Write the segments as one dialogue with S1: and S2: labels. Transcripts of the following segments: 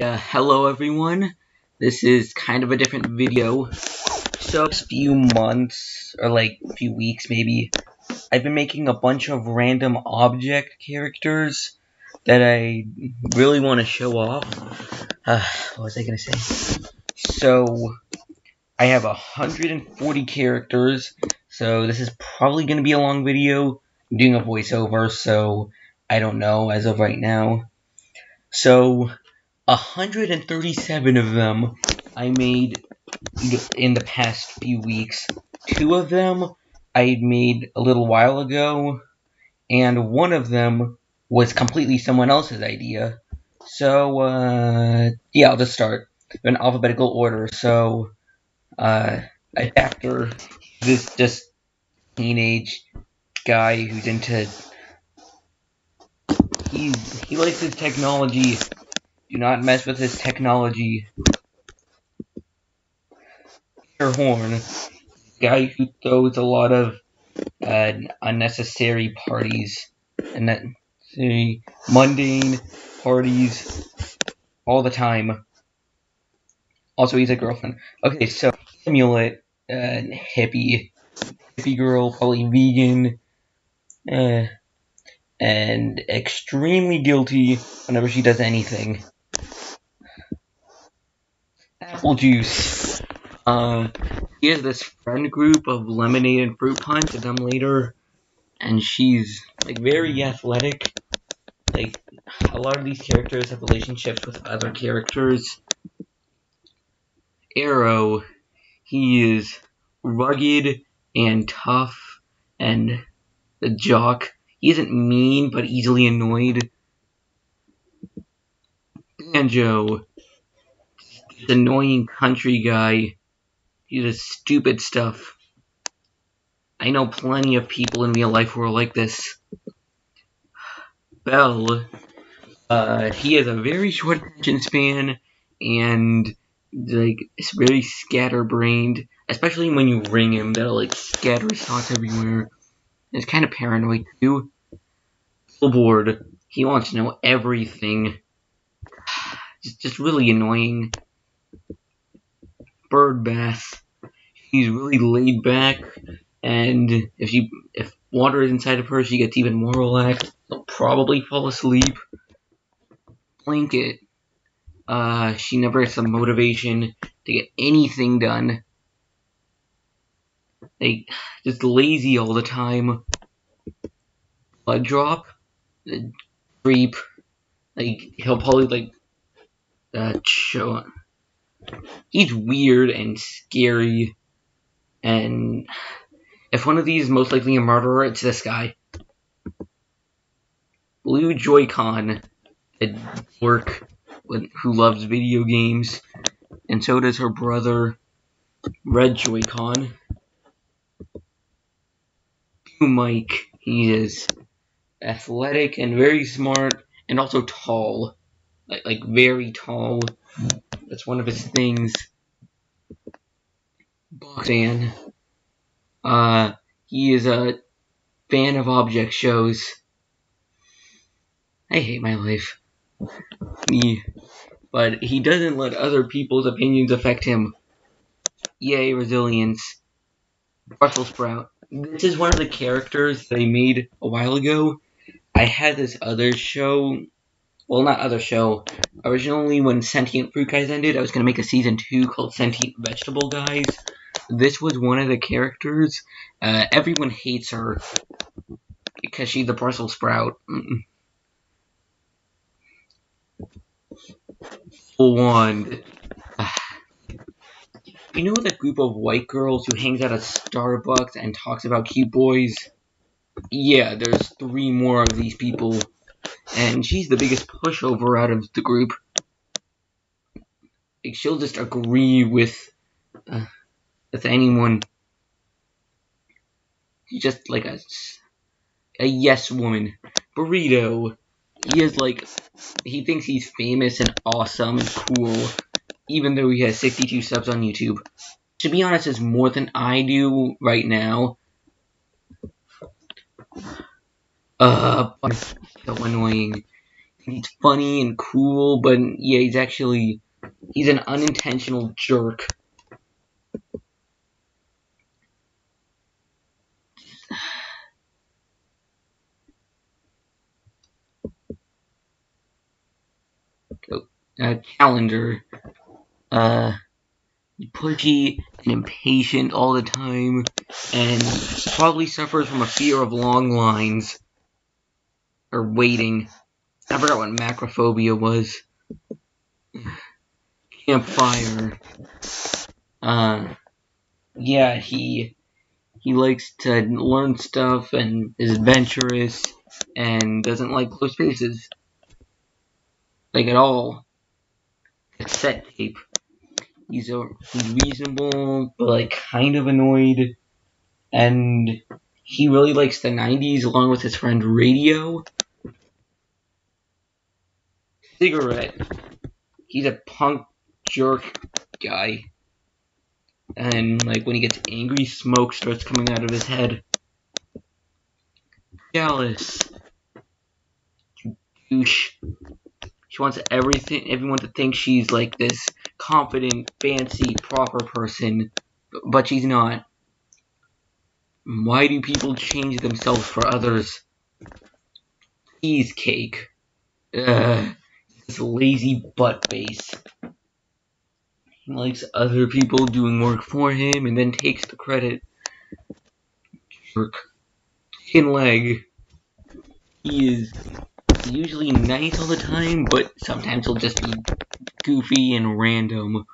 S1: Hello everyone. This is kind of a different video. So, a few months, or like a few weeks maybe, I've been making a bunch of random object characters that I really want to show off. What was I gonna say? So, I have 140 characters, so this is probably gonna be a long video. I'm doing a voiceover, so I don't know as of right now. So, 137 of them I made in the past few weeks. 2 of them I made a little while ago, and 1 of them was completely someone else's idea. So, yeah, I'll just start in alphabetical order. So, after this just teenage guy who's into, he likes his technology. Do not mess with his technology. Horn, guy who throws a lot of unnecessary parties and mundane parties all the time. Also, he's a girlfriend. Okay, so Amulet, hippie girl, probably vegan, and extremely guilty whenever she does anything. Apple juice. He has this friend group of lemonade and fruit punch to them later, and she's like very athletic. Like, a lot of these characters have relationships with other characters. Arrow, he is rugged and tough and a jock. He isn't mean, but easily annoyed. Banjo, this annoying country guy. He does stupid stuff. I know plenty of people in real life who are like this. Bell, he has a very short attention span, and like it's very scatterbrained, especially when you ring him. That'll like scatter his thoughts everywhere. It's kind of paranoid too. Billboard, he wants to know everything. Just really annoying. Birdbath, he's really laid back, and if water is inside of her, she gets even more relaxed. She'll probably fall asleep. Blanket, she never has the motivation to get anything done. Like, just lazy all the time. Blood drop, creep. Like, he'll probably show. He's weird and scary, and if one of these is most likely a murderer, it's this guy. Blue Joy-Con, a dork who loves video games, and so does her brother, Red Joy-Con. Mike, he is athletic and very smart, and also tall, like very tall. That's one of his things. Boxan, he is a fan of object shows. I hate my life. But he doesn't let other people's opinions affect him. Yay, resilience. Brussels sprout. This is one of the characters that I made a while ago. I had this other show. Well, not other show. Originally, when Sentient Fruit Guys ended, I was going to make a season 2 called Sentient Vegetable Guys. This was one of the characters. Everyone hates her because she's the Brussels sprout. Full wand. You know that group of white girls who hangs out at Starbucks and talks about cute boys? Yeah, there's 3 more of these people, and she's the biggest pushover out of the group. Like, she'll just agree with anyone. She's just like a yes woman. Burrito, he thinks he's famous and awesome and cool, even though he has 62 subs on YouTube. To be honest, it's more than I do right now. So annoying. He's funny and cool, but yeah, he's an unintentional jerk. Calendar, pushy and impatient all the time, and probably suffers from a fear of long lines or waiting. I forgot what macrophobia was. Campfire. Yeah, he likes to learn stuff and is adventurous and doesn't like close spaces. Like at all. Cassette tape. He's reasonable, but like kind of annoyed. And he really likes the 90s along with his friend Radio. Cigarette. He's a punk jerk guy. And like when he gets angry, smoke starts coming out of his head. Jealous. Douche. She wants everyone to think she's like this confident, fancy, proper person, but she's not. Why do people change themselves for others? Cheesecake. This lazy butt face. He likes other people doing work for him and then takes the credit. Jerk. Chicken leg. He is usually nice all the time, but sometimes he'll just be goofy and random.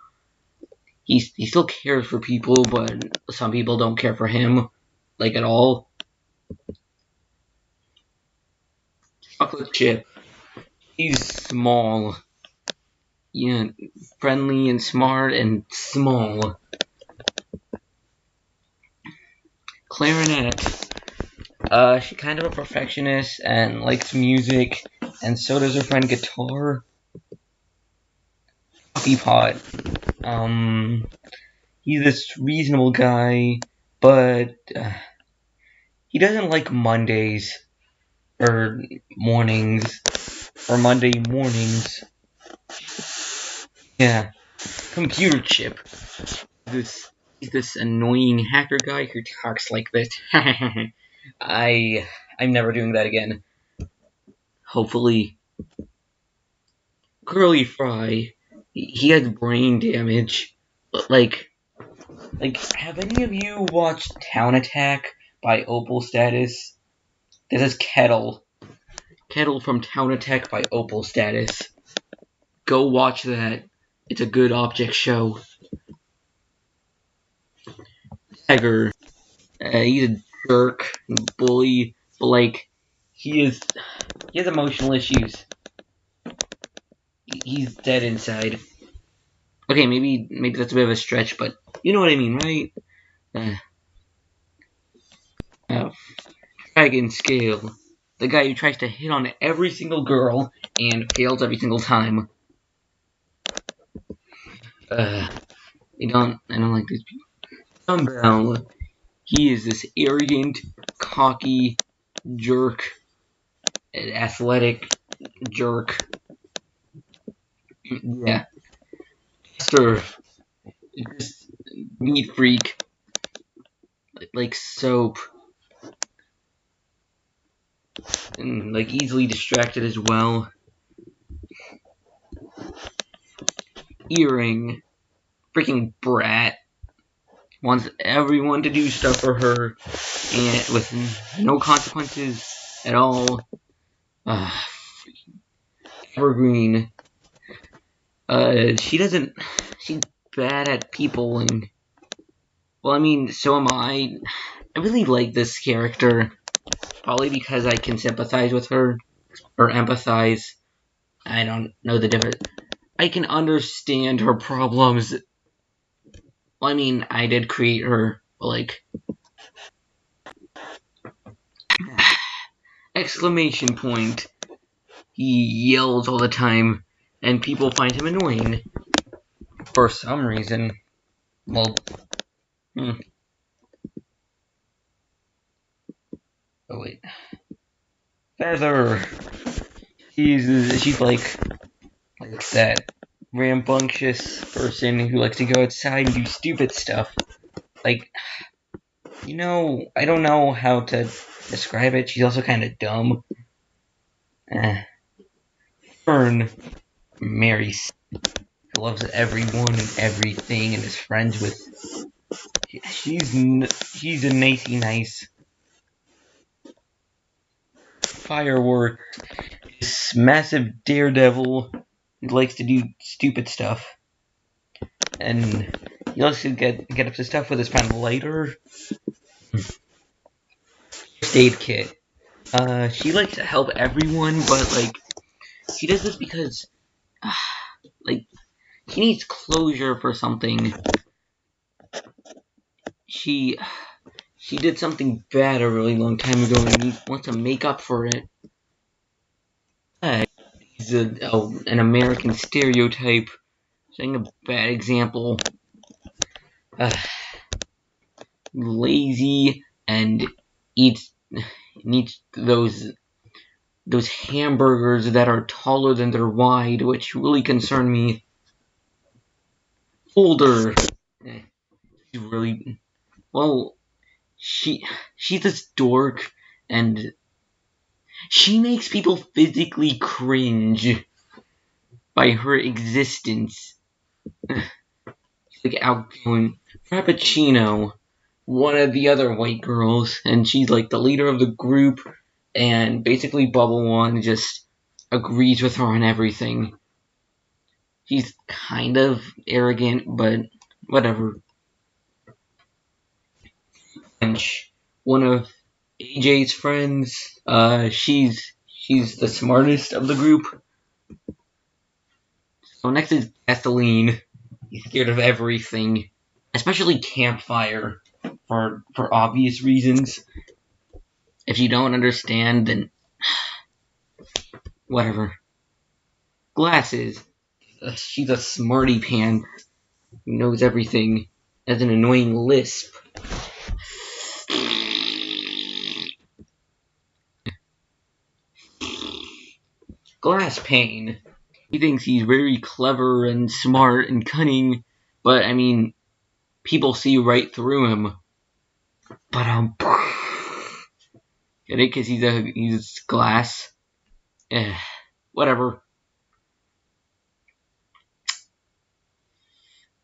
S1: He still cares for people, but some people don't care for him, like at all. Chocolate chip. He's small. Yeah, friendly and smart and small. Clarinet. She's kind of a perfectionist and likes music, and so does her friend Guitar. Coffee pot. He's this reasonable guy, but he doesn't like Mondays or mornings or Monday mornings. Yeah, computer chip. He's this annoying hacker guy who talks like this. I'm never doing that again. Hopefully. Curly Fry. He has brain damage. But like, have any of you watched Town Attack by Opal Status? This is Kettle. Kettle from Town Attack by Opal Status. Go watch that. It's a good object show. Tiger. He's a jerk and bully, but like, he has emotional issues. He's dead inside. Okay, maybe that's a bit of a stretch, but you know what I mean, right? Dragon Scale. The guy who tries to hit on every single girl and fails every single time. I don't like these people. Dumbbell. He is this arrogant, cocky jerk, athletic jerk. Yeah. Sir. Just neat freak. Like soap. And like easily distracted as well. Earring. Freaking brat. Wants everyone to do stuff for her and with no consequences at all. Evergreen. She's bad at people and, well, I mean, so am I. I really like this character. Probably because I can sympathize with her. Or empathize. I don't know the difference. I can understand her problems. Well, I mean, I did create her, but like... Exclamation point. He yells all the time, and people find him annoying. For some reason. Well... Oh, wait. Feather. She's like that rambunctious person who likes to go outside and do stupid stuff. Like, I don't know how to describe it. She's also kind of dumb. Fern marries. Who loves everyone and everything and is friends with. She's a nice. Firework. This massive daredevil who likes to do stupid stuff. And he likes to get up to stuff with his kind of lighter. First aid kit. She likes to help everyone, but like she does this because like she needs closure for something. She did something bad a really long time ago and wants to make up for it. He's an American stereotype, setting a bad example. Lazy and eats those hamburgers that are taller than they're wide, which really concern me. Older. Really well. She's this dork, and she makes people physically cringe by her existence. She's like outgoing. Frappuccino, one of the other white girls, and she's like the leader of the group, and basically Bubble One just agrees with her on everything. She's kind of arrogant, but whatever. One of AJ's friends, she's the smartest of the group. So next is Gasoline. He's scared of everything, especially campfire, for obvious reasons. If you don't understand, then whatever. Glasses. She's a smarty pants who knows everything, has an annoying lisp. Glass Pane. He thinks he's very clever and smart and cunning, but I mean, people see right through him. But get it? Because he's glass. Whatever.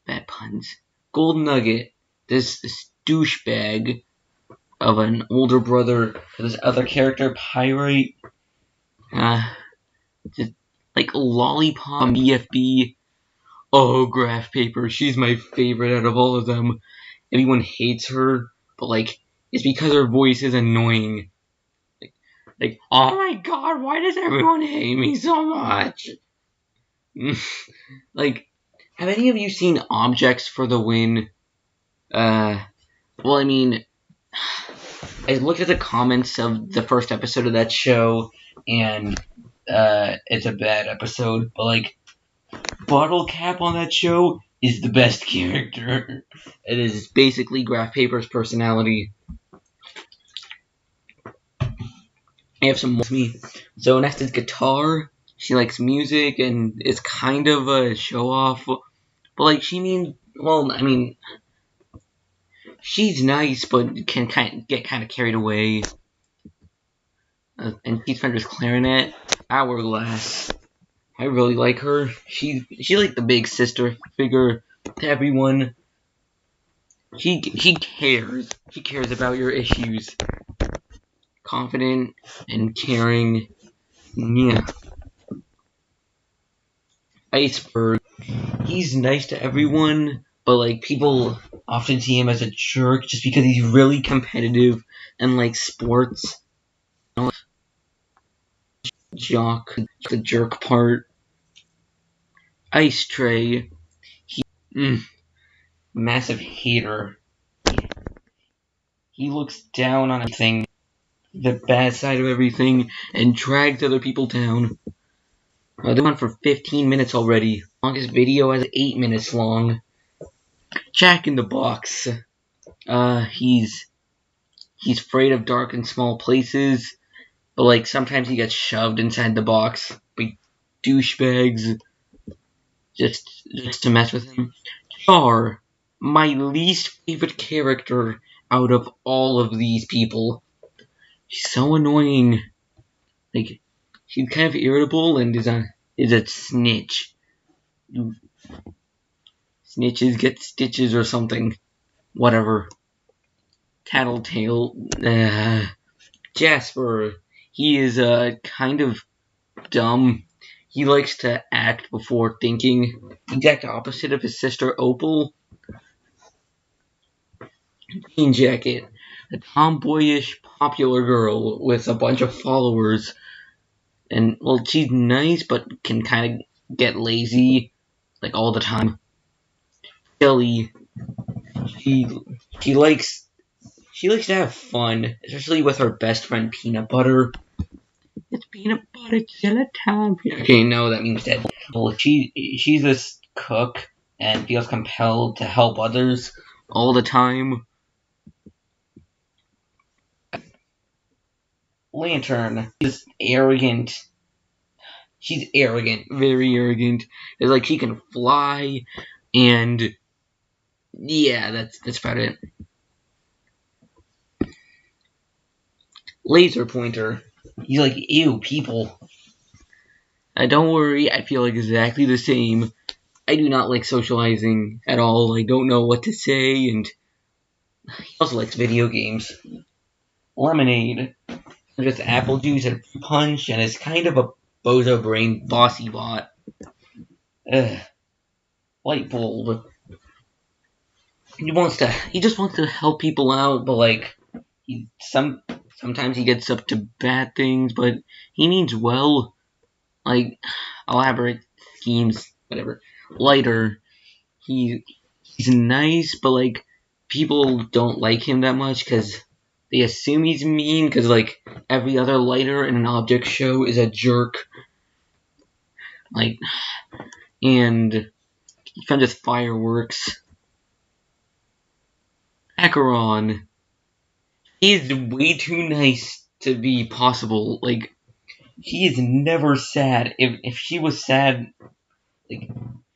S1: Bad puns. Gold Nugget. This douchebag of an older brother for this other character, Pyrite. Just like Lollipop, BFB. Oh, Graph Paper. She's my favorite out of all of them. Everyone hates her, but like, it's because her voice is annoying. Like, oh my god, why does everyone hate me so much? Like, have any of you seen Objects for the Win? Well, I mean, I looked at the comments of the first episode of that show, and it's a bad episode, but like, Bottle Cap on that show is the best character. It is basically Graph Paper's personality. I have some more with me. So next is Guitar. She likes music and is kind of a show-off. But like, she's nice, but can get kind of carried away. And she's friends with Clarinet. Hourglass. I really like her. She's like the big sister figure to everyone. She cares. She cares about your issues. Confident and caring. Yeah. Iceberg. He's nice to everyone, but like people often see him as a jerk just because he's really competitive and like sports. Jock, the jerk part. Ice Tray. Massive hater. He looks down on everything, the bad side of everything, and drags other people down. They're on for 15 minutes already. Longest video is 8 minutes long. Jack in the Box. He's afraid of dark and small places, but like sometimes he gets shoved inside the box. douchebags just to mess with him. Char, my least favorite character out of all of these people. She's so annoying. Like, she's kind of irritable and is a snitch. Snitches get stitches or something. Whatever. Tattletale. Jasper. He is kind of dumb. He likes to act before thinking. Exact opposite of his sister Opal. Jean Jacket. A tomboyish, popular girl with a bunch of followers. And, well, she's nice, but can kind of get lazy, like, all the time. Shelly. She likes to have fun, especially with her best friend Peanut Butter. It's peanut butter jelly time. Okay, no, that means dead. Well, she's this cook and feels compelled to help others all the time. Lantern is arrogant. She's arrogant, very arrogant. It's like she can fly, and yeah, that's about it. Laser Pointer. He's like, ew, people. Don't worry, I feel exactly the same. I do not like socializing at all. I don't know what to say, and he also likes video games. Lemonade. Just apple juice and punch, and it's kind of a bozo brain bossy bot. Ugh. Light bulb. He just wants to help people out, but like sometimes he gets up to bad things, but he means well. Like elaborate schemes, whatever. Lighter. He's nice, but like people don't like him that much because they assume he's mean because, like, every other lighter in an object show is a jerk. Like, and he's kind of just fireworks. Acheron. He's way too nice to be possible. Like, he is never sad. If she was sad, like,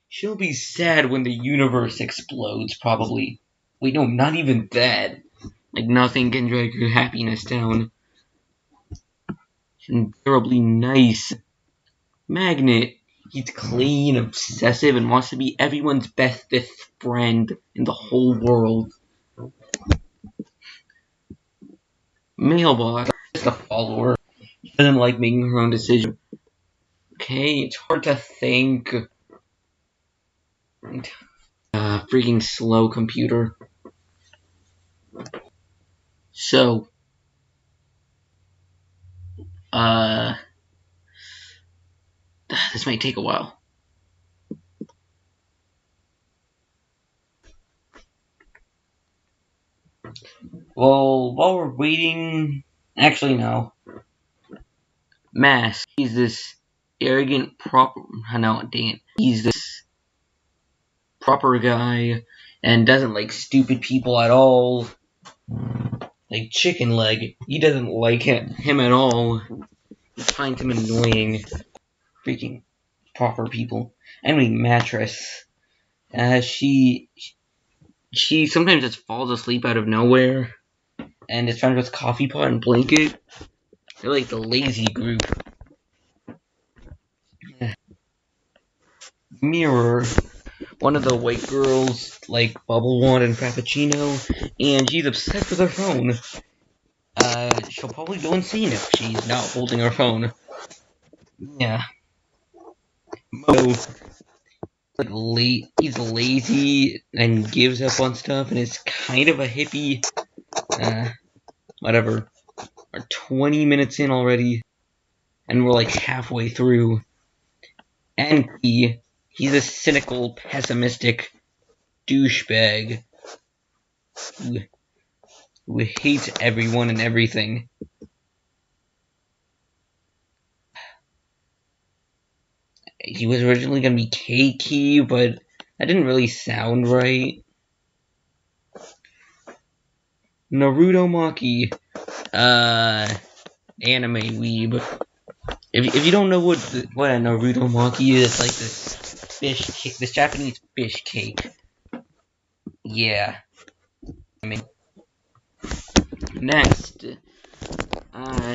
S1: she'll be sad when the universe explodes, probably. Wait, no, not even that. Like, nothing can drag her happiness down. She's terribly nice. Magnet. He's clean, obsessive, and wants to be everyone's bestest friend in the whole world. Mailbox. Just a follower. She doesn't like making her own decisions. Okay, it's hard to think. Freaking slow computer. So, this might take a while. Well, while we're waiting, actually no. Mask. He's this arrogant he's this proper guy and doesn't like stupid people at all. Like Chicken Leg, he doesn't like him at all. He finds him annoying. Freaking proper people. Anyway, Mattress. She sometimes just falls asleep out of nowhere, and is found with coffee pot and blanket. They're like the lazy group. Mirror. One of the white girls like Bubble Wand and Frappuccino, and she's obsessed with her phone. She'll probably go insane if she's not holding her phone. Yeah. Mo. He's lazy and gives up on stuff, and is kind of a hippie. Whatever. We're 20 minutes in already, and we're like halfway through. And he's a cynical, pessimistic douchebag who hates everyone and everything. He was originally going to be Keiki, but that didn't really sound right. Naruto Maki. Anime weeb. If you don't know what a Naruto monkey is, it's like this fish cake, this Japanese fish cake. Yeah. I mean, next,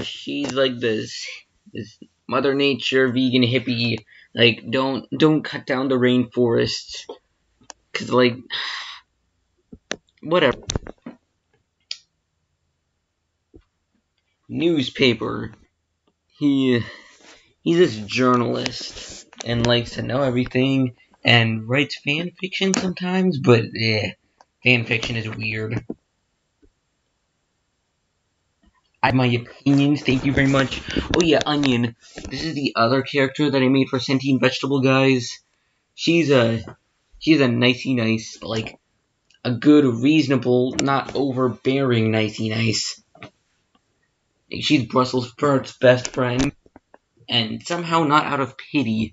S1: she's like this Mother Nature vegan hippie. Like, don't cut down the rainforest, 'cause like, whatever. Newspaper. He's this journalist and likes to know everything and writes fan fiction sometimes, but fan fiction is weird. I have my opinions, thank you very much. Oh yeah, Onion. This is the other character that I made for Sentient Vegetable Guys. She's a nicey nice, but like a good, reasonable, not overbearing nicey nice. She's Brussels Sprouts' best friend, and somehow not out of pity.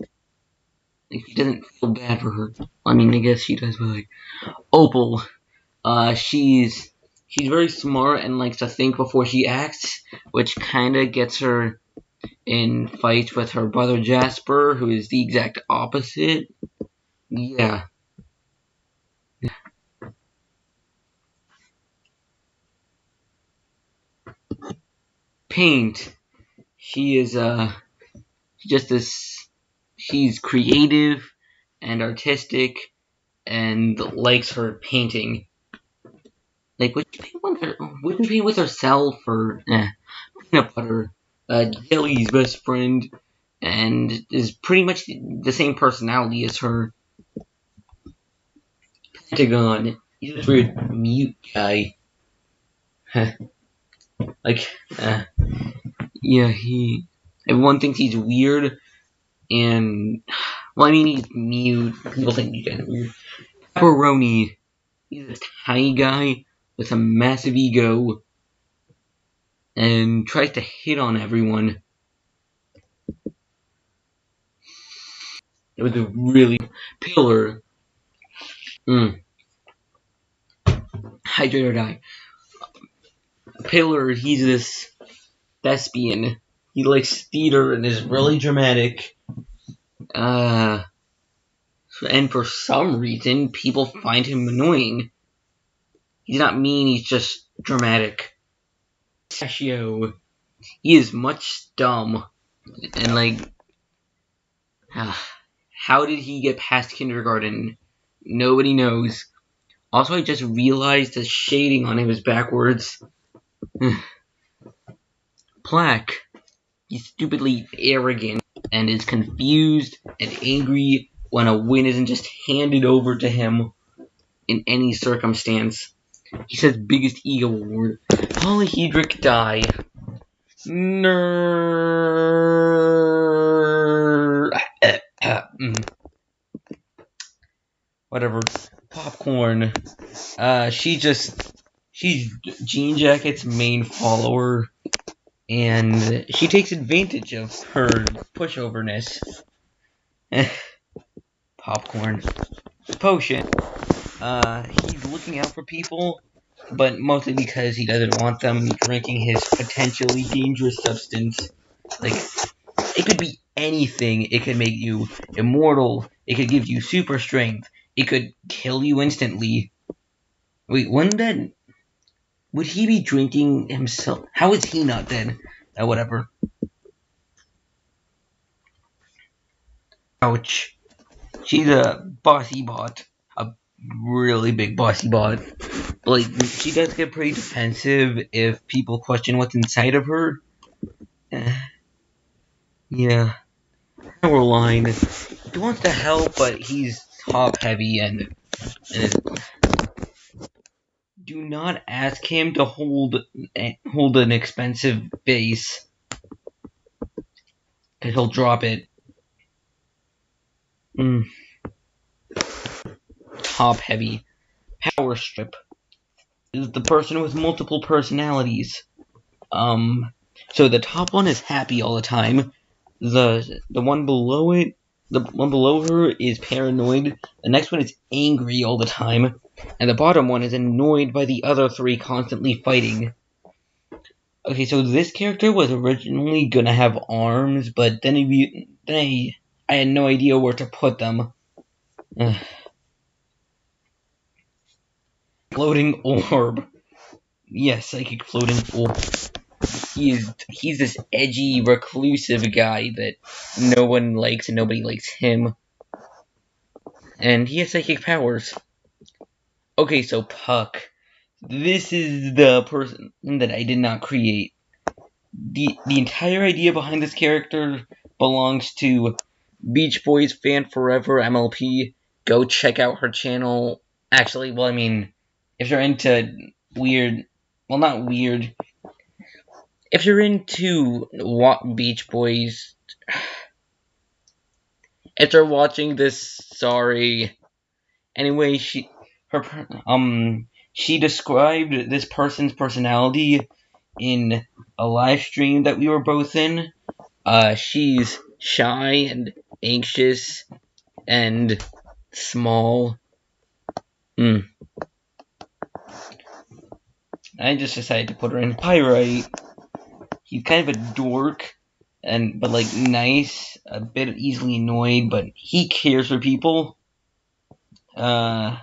S1: Like, she doesn't feel bad for her. I mean, I guess she does, but like Opal. She's very smart and likes to think before she acts, which kinda gets her in fights with her brother Jasper, who is the exact opposite. Yeah. Paint. She is just this. She's creative and artistic and likes her painting. Like, would you paint with herself or peanut butter? Jelly's best friend, and is pretty much the same personality as her. Pentagon. He's this weird mute guy. Like, yeah, everyone thinks he's weird, and, well, I mean, he's mute. People think he's kind of weird. Pepperoni. He's a tiny guy with a massive ego, and tries to hit on everyone. It was a really pillar. Hydrate or die. Pillar, he's this thespian. He likes theater and is really dramatic. And for some reason, people find him annoying. He's not mean, he's just dramatic. Pistachio. He is much dumb. And like, how did he get past kindergarten? Nobody knows. Also, I just realized the shading on him is backwards. Plaque. He's stupidly arrogant and is confused and angry when a win isn't just handed over to him in any circumstance. He says biggest ego award. Polyhedric die. Whatever. Popcorn. She's Jean Jacket's main follower, and she takes advantage of her pushoverness. Popcorn. Potion. He's looking out for people, but mostly because he doesn't want them drinking his potentially dangerous substance. Like, it could be anything. It could make you immortal. It could give you super strength. It could kill you instantly. Wait, would he be drinking himself? How is he not dead? Whatever. Ouch. She's a bossy bot. A really big bossy bot. But, like, she does get pretty defensive if people question what's inside of her. Yeah. Caroline. He wants to help, but he's top heavy and do not ask him to hold an expensive vase, because he'll drop it. Top heavy. Power strip is the person with multiple personalities. So the top one is happy all the time. The one below it, the one below her is paranoid. The next one is angry all the time. And the bottom one is annoyed by the other three constantly fighting. Okay, so this character was originally gonna have arms, but then I had no idea where to put them. Ugh. Floating orb. Yes, psychic floating orb. He's this edgy, reclusive guy that no one likes and nobody likes him. And he has psychic powers. Okay, so Puck. This is the person that I did not create. The entire idea behind this character belongs to Beach Boys Fan Forever MLP. Go check out her channel. Actually, well, I mean, if you're into weird, well, not weird. If you're into Beach Boys, if you're watching this, sorry. Anyway, she described this person's personality in a live stream that we were both in. She's shy and anxious and small. I just decided to put her in Pyrite. He's kind of a dork, but like nice, a bit easily annoyed, but he cares for people. Yeah.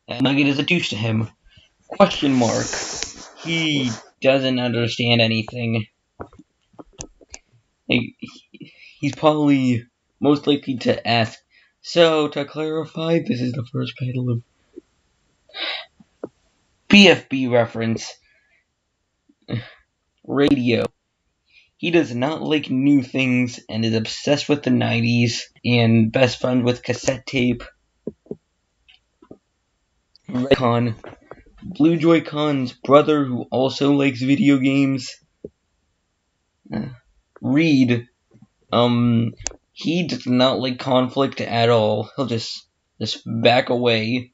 S1: Nugget is a douche to him. Question mark. He doesn't understand anything. He's probably most likely to ask, so, to clarify, this is the first panel of BFB reference. Radio. He does not like new things and is obsessed with the 90s and best friend with cassette tape. Redcon. Blue Joy-Con's brother who also likes video games. Reed. He does not like conflict at all. He'll just back away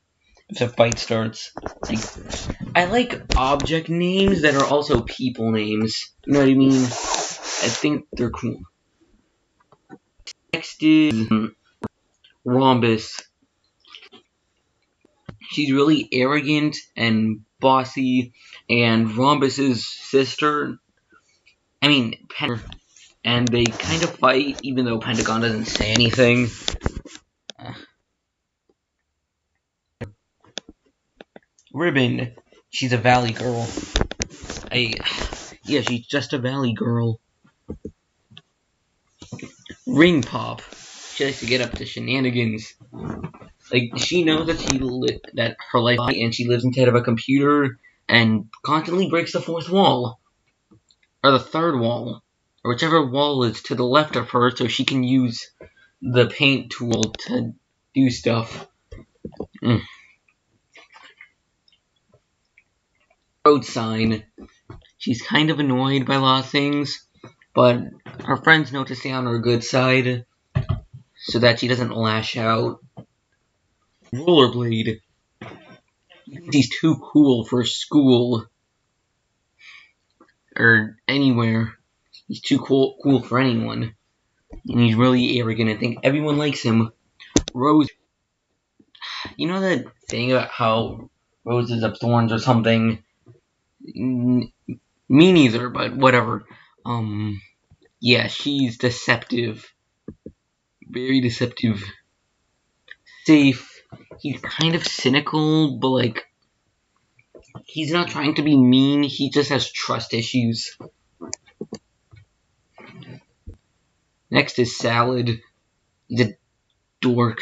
S1: if a fight starts. I like object names that are also people names. You know what I mean? I think they're cool. Next is Rhombus. She's really arrogant and bossy, and Rhombus's sister, Pentagon, and they kind of fight, even though Pentagon doesn't say anything. Ribbon. She's a valley girl. Yeah, she's just a valley girl. Ring Pop. She likes to get up to shenanigans. She knows that her life and she lives inside of a computer and constantly breaks the fourth wall. Or the third wall. Or whichever wall is to the left of her so she can use the paint tool to do stuff. Road sign. She's kind of annoyed by a lot of things, but her friends know to stay on her good side so that she doesn't lash out. Rollerblade. He's too cool for school or anywhere. He's too cool for anyone, and he's really arrogant. I think everyone likes him. Rose. You know that thing about how roses have thorns or something? Me neither, but whatever. Yeah, she's deceptive. Very deceptive. Safe. He's kind of cynical, but he's not trying to be mean, he just has trust issues. Next is Salad. He's a dork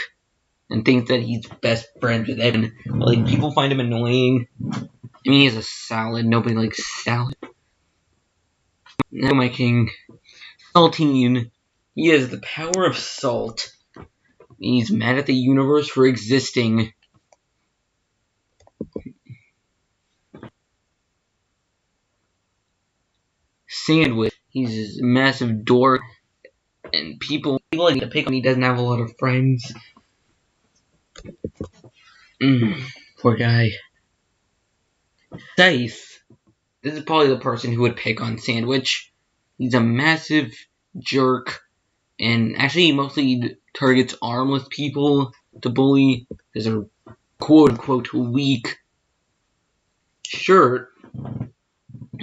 S1: and thinks that he's best friends with Evan. But, people find him annoying. He's a salad. Nobody likes salad. Now my king. Saltine. He has the power of salt. He's mad at the universe for existing. Sandwich. He's a massive dork. And people like to pick on him. He doesn't have a lot of friends. Poor guy. Scythe. This is probably the person who would pick on Sandwich. He's a massive jerk. And actually he mostly targets armless people to bully because they're quote-unquote weak. Shirt.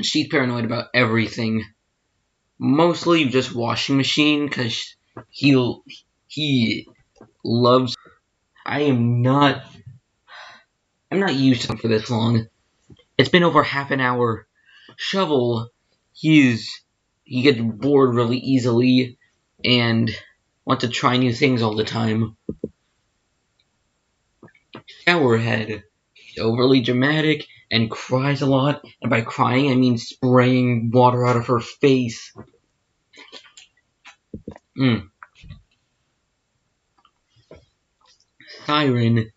S1: She's paranoid about everything. Mostly just washing machine, because he loves. I'm not used to him for this long. It's been over half an hour. Shovel, he gets bored really easily and wants to try new things all the time. Showerhead, he's overly dramatic and cries a lot, and by crying I mean spraying water out of her face. Siren,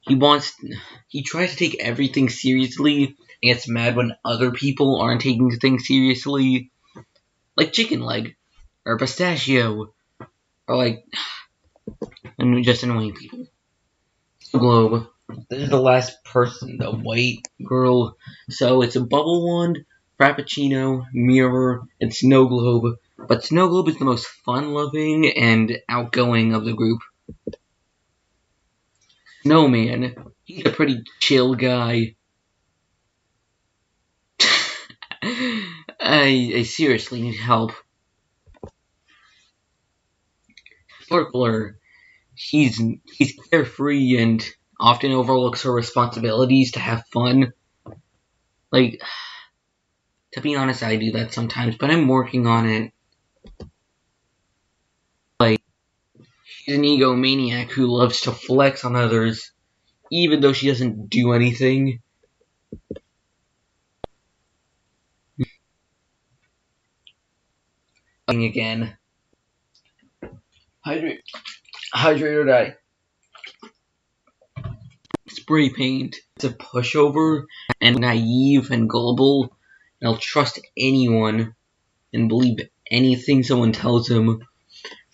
S1: he tries to take everything seriously and gets mad when other people aren't taking things seriously. Like Chicken Leg, or Pistachio, or like, and just annoying people. Globe. This is the last person, the white girl. So it's a Bubble Wand, Frappuccino, Mirror, and Snow Globe. But Snow Globe is the most fun-loving and outgoing of the group. Snowman, he's a pretty chill guy. I seriously need help. Sparkler, he's carefree and often overlooks her responsibilities to have fun. Like, to be honest, I do that sometimes, but I'm working on it. Like, she's an egomaniac who loves to flex on others, even though she doesn't do anything. Again. Hydrate or die. Spray paint. It's a pushover and naive and gullible, and he'll trust anyone and believe anything someone tells him.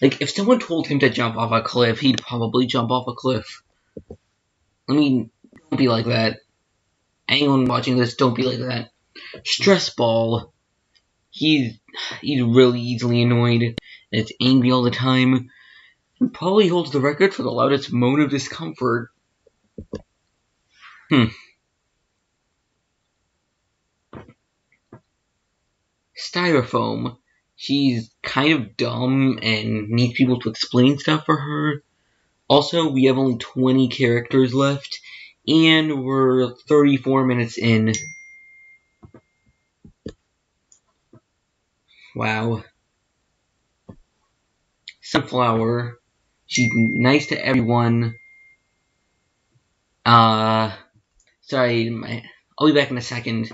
S1: Like, if someone told him to jump off a cliff, he'd probably jump off a cliff. I mean, don't be like that. Anyone watching this, don't be like that. Stress Ball. He's really easily annoyed, and it's angry all the time. He probably holds the record for the loudest moan of discomfort. Styrofoam. She's kind of dumb and needs people to explain stuff for her. Also, we have only 20 characters left, and we're 34 minutes in. Wow. Sunflower. She's nice to everyone. Sorry, I'll be back in a second.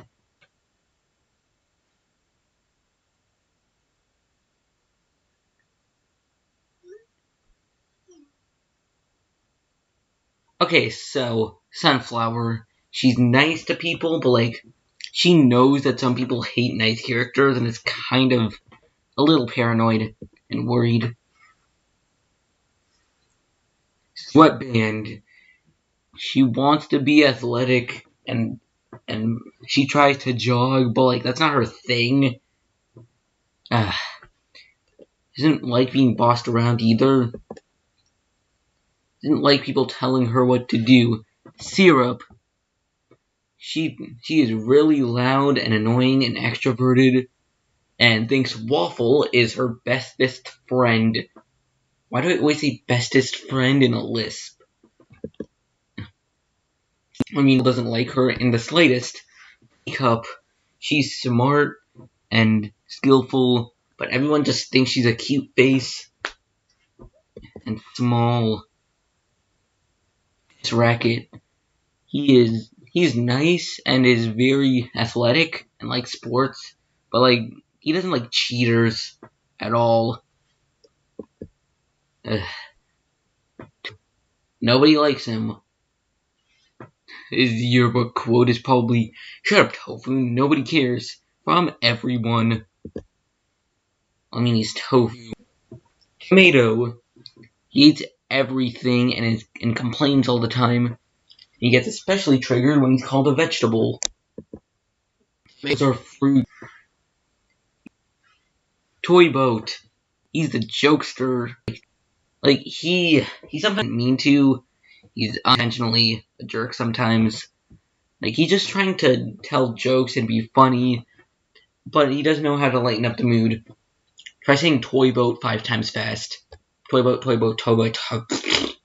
S1: Okay, so, Sunflower. She's nice to people, but, like, she knows that some people hate nice characters and is kind of a little paranoid and worried. Sweatband. She wants to be athletic and she tries to jog, but like that's not her thing. Doesn't like being bossed around either. Doesn't like people telling her what to do. Syrup. She is really loud and annoying and extroverted, and thinks Waffle is her bestest friend. Why do I always say bestest friend in a lisp? I mean, doesn't like her in the slightest. Cup. She's smart and skillful, but everyone just thinks she's a cute face and small. This Racket. He's nice and is very athletic and likes sports, but like he doesn't like cheaters at all. Nobody likes him. His yearbook quote is probably, "Shut up, Tofu, nobody cares," from everyone. I mean, he's Tofu. Tomato. He eats everything and complains all the time. He gets especially triggered when he's called a vegetable. Tomatoes are fruit. Toy Boat. He's the jokester. Like, he's sometimes mean to. He's unintentionally a jerk sometimes. Like, he's just trying to tell jokes and be funny, but he doesn't know how to lighten up the mood. Try saying toy boat 5 times fast. Toy boat, toy boat, toy boat, toy boat.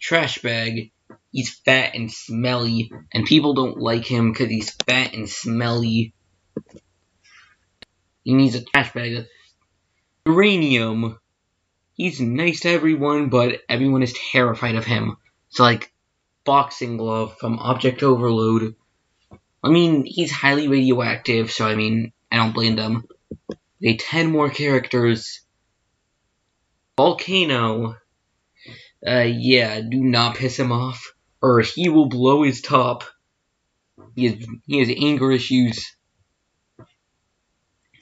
S1: Trash bag. He's fat and smelly, and people don't like him because he's fat and smelly. He needs a trash bag. Uranium. He's nice to everyone, but everyone is terrified of him. So, like, boxing glove from Object Overload. I mean, he's highly radioactive, so I mean, I don't blame them. Okay, 10 more characters. Volcano. Yeah, do not piss him off, or he will blow his top. He has anger issues.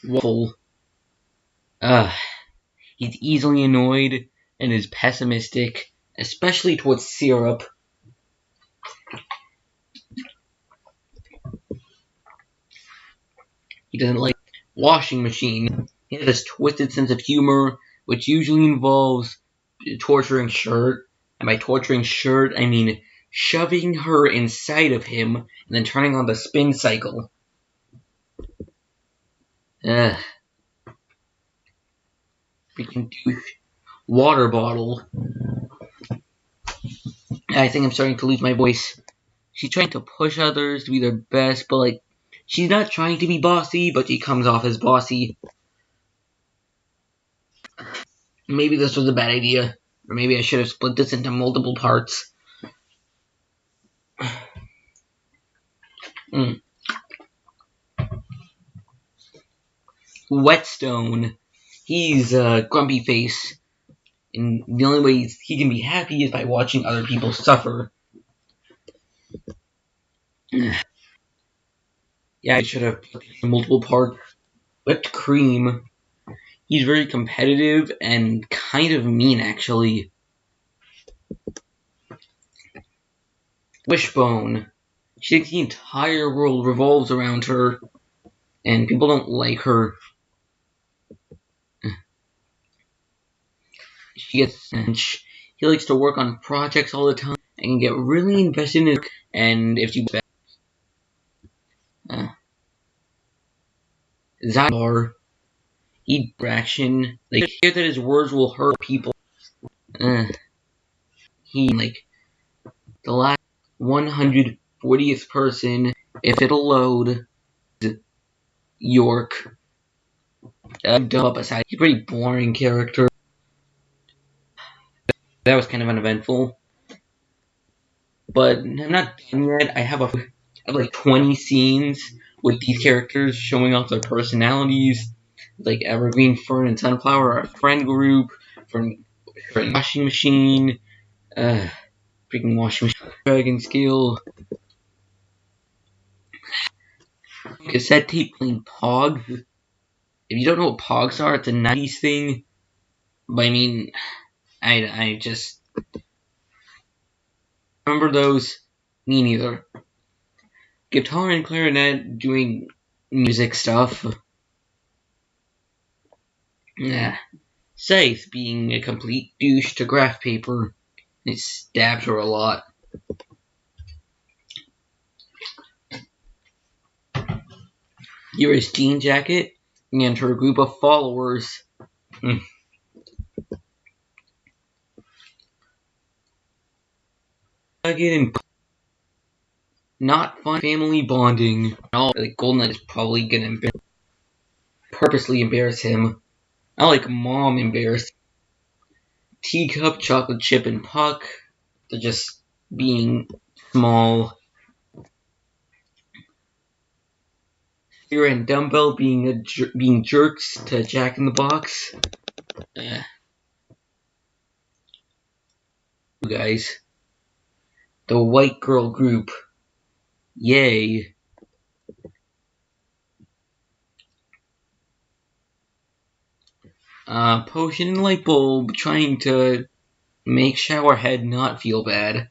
S1: Waffle. He's easily annoyed and is pessimistic, especially towards syrup. He doesn't like washing machine. He has this twisted sense of humor, which usually involves torturing Shirt. And by torturing Shirt, I mean shoving her inside of him and then turning on the spin cycle. Freaking douche. Water bottle. I think I'm starting to lose my voice. She's trying to push others to be their best, but like, she's not trying to be bossy, but she comes off as bossy. Maybe this was a bad idea. Or maybe I should have split this into multiple parts. Whetstone. He's a grumpy face. And the only way he can be happy is by watching other people suffer. Yeah, I should have put multiple parts. Whipped cream. He's very competitive and kind of mean, actually. Wishbone. She thinks the entire world revolves around her, and people don't like her. He likes to work on projects all the time and can get really invested in it. And if you Zybar, he action, like, hear that his words will hurt people. He, like, the last 140th person, if it'll load, York. Dub aside, he's a pretty boring character. That was kind of uneventful. But I'm not done yet. I have like 20 scenes with these characters showing off their personalities. Like Evergreen, Fern, and Sunflower are a friend group. From washing machine. Freaking washing machine. Dragon skill. Cassette tape playing Pogs. If you don't know what Pogs are, it's a 90s thing. But I mean, I just remember those. Me neither. Guitar and clarinet doing music stuff. Yeah. Scythe being a complete douche to graph paper. It stabs her a lot. Here is Jean Jacket and her group of followers. Again, not fun family bonding. Like Golden Knight is probably gonna purposely embarrass him. I like Mom embarrassed. Teacup, Chocolate Chip, and Puck. They're just being small. Spear and Dumbbell being jerks to Jack in the Box. Guys. The White Girl Group. Yay. Potion and Light Bulb trying to make Showerhead not feel bad.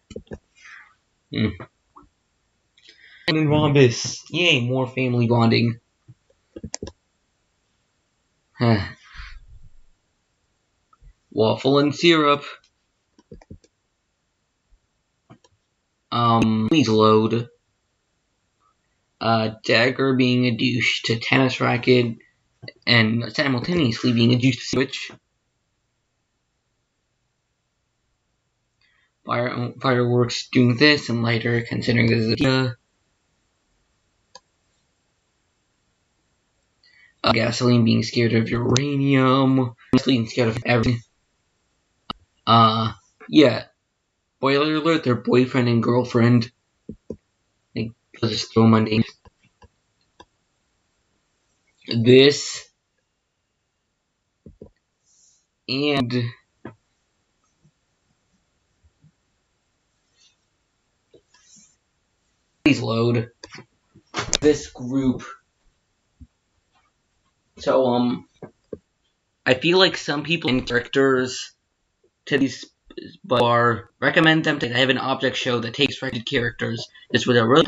S1: And Rhombus. Yay, more family bonding. waffle and syrup. Please load. Dagger being a douche to tennis racket and simultaneously being a douche to switch. Fireworks doing this and lighter considering this is a gasoline being scared of uranium, being scared of everything. Yeah. Spoiler alert, they're boyfriend and girlfriend. Like, let's just throw them on names. This and please load this group. So I feel like some people and characters to these but recommend them to have an object show that takes selected characters. This would really